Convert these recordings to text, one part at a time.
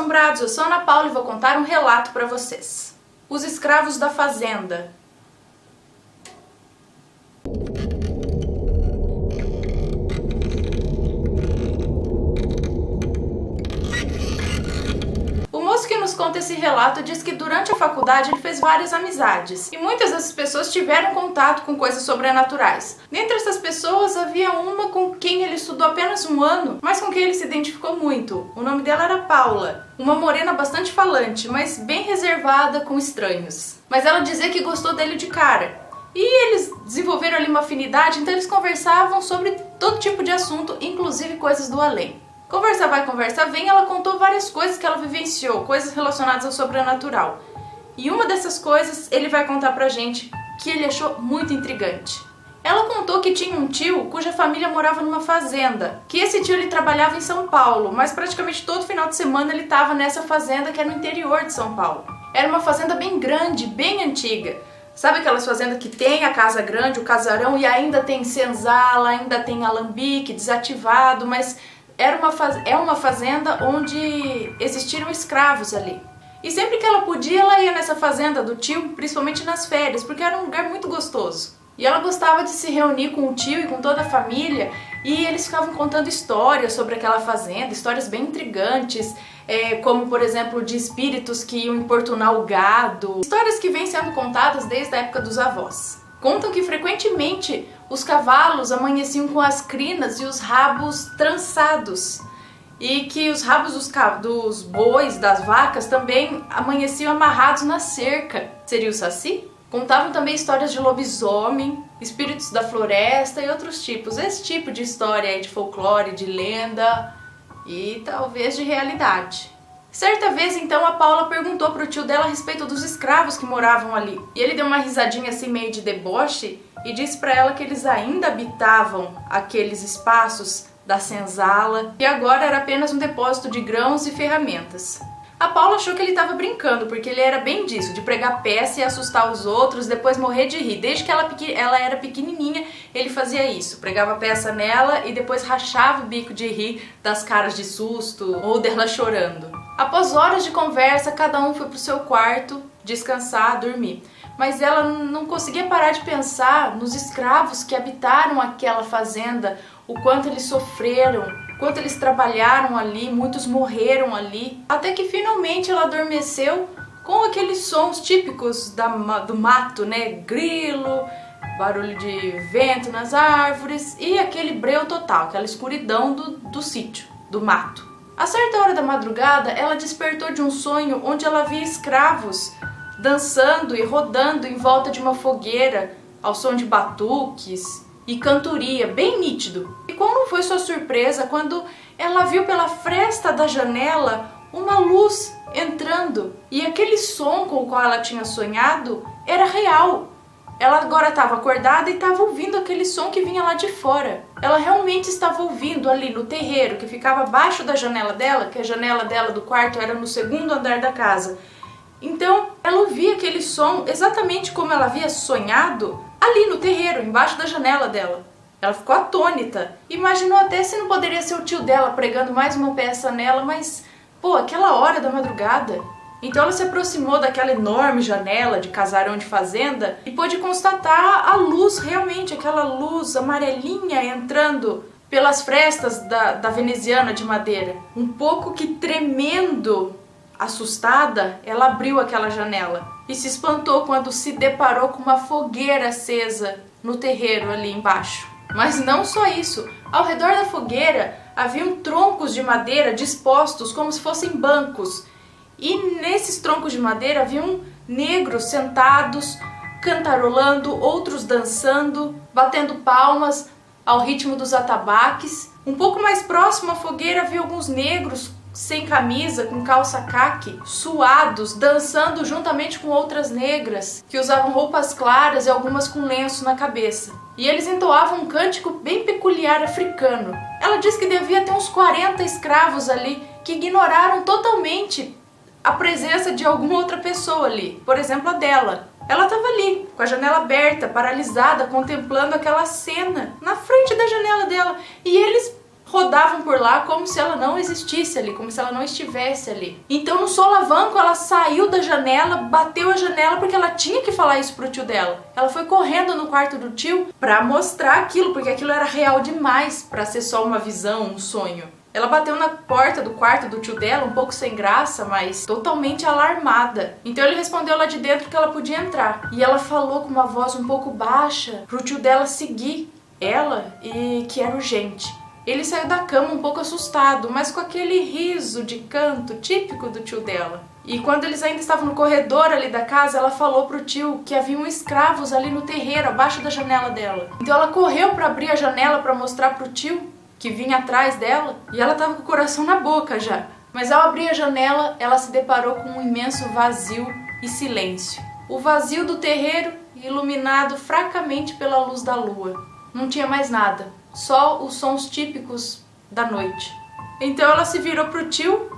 Assombrados, eu sou Ana Paula e vou contar um relato para vocês. Os escravos da fazenda. O moço que nos conta esse relato diz que durante a faculdade ele fez várias amizades e muitas dessas pessoas tiveram contato com coisas sobrenaturais. Dentre essas pessoas havia uma com quem ele estudou apenas um ano, mas com quem ele se identificou muito. O nome dela era Paula, uma morena bastante falante, mas bem reservada com estranhos. Mas ela dizia que gostou dele de cara. E eles desenvolveram ali uma afinidade, então eles conversavam sobre todo tipo de assunto, inclusive coisas do além. Conversa vai, conversa vem, ela contou várias coisas que ela vivenciou, coisas relacionadas ao sobrenatural. E uma dessas coisas ele vai contar pra gente que ele achou muito intrigante. Ela contou que tinha um tio cuja família morava numa fazenda, que esse tio ele trabalhava em São Paulo, mas praticamente todo final de semana ele estava nessa fazenda que era no interior de São Paulo. Era uma fazenda bem grande, bem antiga. Sabe aquelas fazendas que tem a casa grande, o casarão, e ainda tem senzala, ainda tem alambique desativado, mas é uma fazenda onde existiram escravos ali. E sempre que ela podia, ela ia nessa fazenda do tio, principalmente nas férias, porque era um lugar muito gostoso. E ela gostava de se reunir com o tio e com toda a família, e eles ficavam contando histórias sobre aquela fazenda, histórias bem intrigantes, como por exemplo de espíritos que iam importunar o gado, histórias que vêm sendo contadas desde a época dos avós. Contam que frequentemente os cavalos amanheciam com as crinas e os rabos trançados, e que os rabos dos bois, das vacas, também amanheciam amarrados na cerca. Seria o saci? Contavam também histórias de lobisomem, espíritos da floresta e outros tipos. Esse tipo de história aí de folclore, de lenda e talvez de realidade. Certa vez, então, a Paula perguntou pro tio dela a respeito dos escravos que moravam ali. E ele deu uma risadinha assim meio de deboche e disse pra ela que eles ainda habitavam aqueles espaços da senzala e agora era apenas um depósito de grãos e ferramentas. A Paula achou que ele estava brincando, porque ele era bem disso, de pregar peça e assustar os outros, depois morrer de rir. Desde que ela era pequenininha, ele fazia isso, pregava peça nela e depois rachava o bico de rir das caras de susto ou dela chorando. Após horas de conversa, cada um foi pro seu quarto, descansar, dormir. Mas ela não conseguia parar de pensar nos escravos que habitaram aquela fazenda, o quanto eles sofreram, quanto eles trabalharam ali, muitos morreram ali, até que finalmente ela adormeceu com aqueles sons típicos do mato, né? Grilo, barulho de vento nas árvores e aquele breu total, aquela escuridão do sítio, do mato. A certa hora da madrugada, ela despertou de um sonho onde ela via escravos dançando e rodando em volta de uma fogueira ao som de batuques e cantoria, bem nítido. E qual não foi sua surpresa quando ela viu pela fresta da janela uma luz entrando e aquele som com o qual ela tinha sonhado era real. Ela agora estava acordada e estava ouvindo aquele som que vinha lá de fora. Ela realmente estava ouvindo ali no terreiro que ficava abaixo da janela dela, que a janela dela do quarto era no segundo andar da casa. Então ela ouvia aquele som exatamente como ela havia sonhado ali no terreiro, embaixo da janela dela. Ela ficou atônita, imaginou até se não poderia ser o tio dela pregando mais uma peça nela, mas, aquela hora da madrugada. Então ela se aproximou daquela enorme janela de casarão de fazenda e pôde constatar a luz, realmente, aquela luz amarelinha entrando pelas frestas da veneziana de madeira. Um pouco que tremendo, assustada, ela abriu aquela janela e se espantou quando se deparou com uma fogueira acesa no terreiro ali embaixo. Mas não só isso, ao redor da fogueira haviam troncos de madeira dispostos como se fossem bancos. E nesses troncos de madeira haviam negros sentados, cantarolando, outros dançando, batendo palmas ao ritmo dos atabaques. Um pouco mais próximo à fogueira havia alguns negros sem camisa, com calça caque, suados, dançando juntamente com outras negras, que usavam roupas claras e algumas com lenço na cabeça. E eles entoavam um cântico bem peculiar africano. Ela diz que devia ter uns 40 escravos ali, que ignoraram totalmente a presença de alguma outra pessoa ali, por exemplo a dela. Ela estava ali, com a janela aberta, paralisada, contemplando aquela cena na frente da janela dela. E eles rodavam por lá como se ela não existisse ali, como se ela não estivesse ali. Então no solavanco ela saiu da janela, bateu a janela porque ela tinha que falar isso pro tio dela. Ela foi correndo no quarto do tio pra mostrar aquilo, porque aquilo era real demais pra ser só uma visão, um sonho. Ela bateu na porta do quarto do tio dela, um pouco sem graça, mas totalmente alarmada. Então ele respondeu lá de dentro que ela podia entrar. E ela falou com uma voz um pouco baixa pro tio dela seguir ela e que era urgente. Ele saiu da cama um pouco assustado, mas com aquele riso de canto típico do tio dela. E quando eles ainda estavam no corredor ali da casa, ela falou pro tio que haviam escravos ali no terreiro, abaixo da janela dela. Então ela correu para abrir a janela para mostrar pro tio que vinha atrás dela, e ela tava com o coração na boca já. Mas ao abrir a janela, ela se deparou com um imenso vazio e silêncio. O vazio do terreiro, iluminado fracamente pela luz da lua. Não tinha mais nada, só os sons típicos da noite. Então ela se virou pro tio,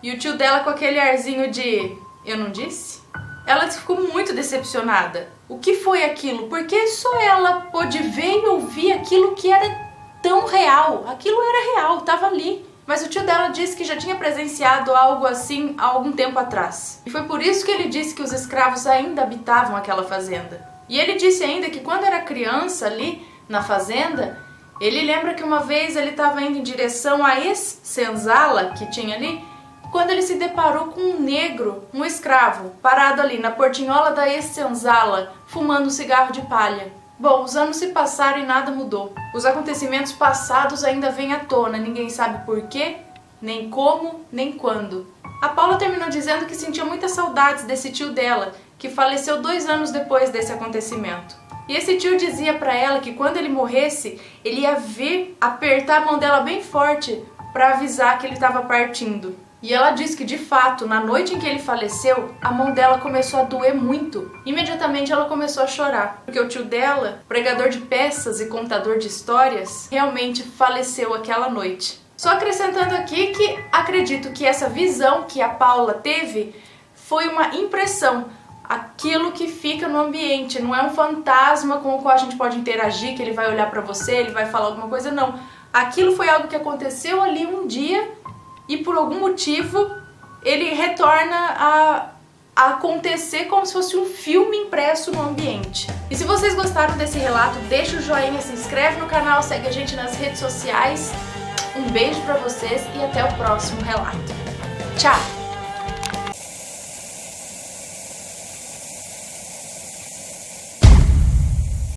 e o tio dela com aquele arzinho de "eu não disse?". Ela ficou muito decepcionada. O que foi aquilo? Porque só ela pôde ver e ouvir aquilo que era tão real. Aquilo era real, estava ali. Mas o tio dela disse que já tinha presenciado algo assim há algum tempo atrás. E foi por isso que ele disse que os escravos ainda habitavam aquela fazenda. E ele disse ainda que quando era criança ali na fazenda, ele lembra que uma vez ele estava indo em direção à ex-senzala que tinha ali, quando ele se deparou com um negro, um escravo, parado ali na portinhola da ex-senzala, fumando um cigarro de palha. Bom, os anos se passaram e nada mudou. Os acontecimentos passados ainda vêm à tona, ninguém sabe por quê, nem como, nem quando. A Paula terminou dizendo que sentia muitas saudades desse tio dela, que faleceu 2 anos depois desse acontecimento. E esse tio dizia pra ela que quando ele morresse, ele ia vir apertar a mão dela bem forte para avisar que ele estava partindo. E ela disse que, de fato, na noite em que ele faleceu, a mão dela começou a doer muito. Imediatamente ela começou a chorar, porque o tio dela, pregador de peças e contador de histórias, realmente faleceu aquela noite. Só acrescentando aqui que acredito que essa visão que a Paula teve foi uma impressão, aquilo que fica no ambiente, não é um fantasma com o qual a gente pode interagir, que ele vai olhar pra você, ele vai falar alguma coisa, não. Aquilo foi algo que aconteceu ali um dia e por algum motivo ele retorna a acontecer como se fosse um filme impresso no ambiente. E se vocês gostaram desse relato, deixa o joinha, se inscreve no canal, segue a gente nas redes sociais. Um beijo pra vocês e até o próximo relato. Tchau!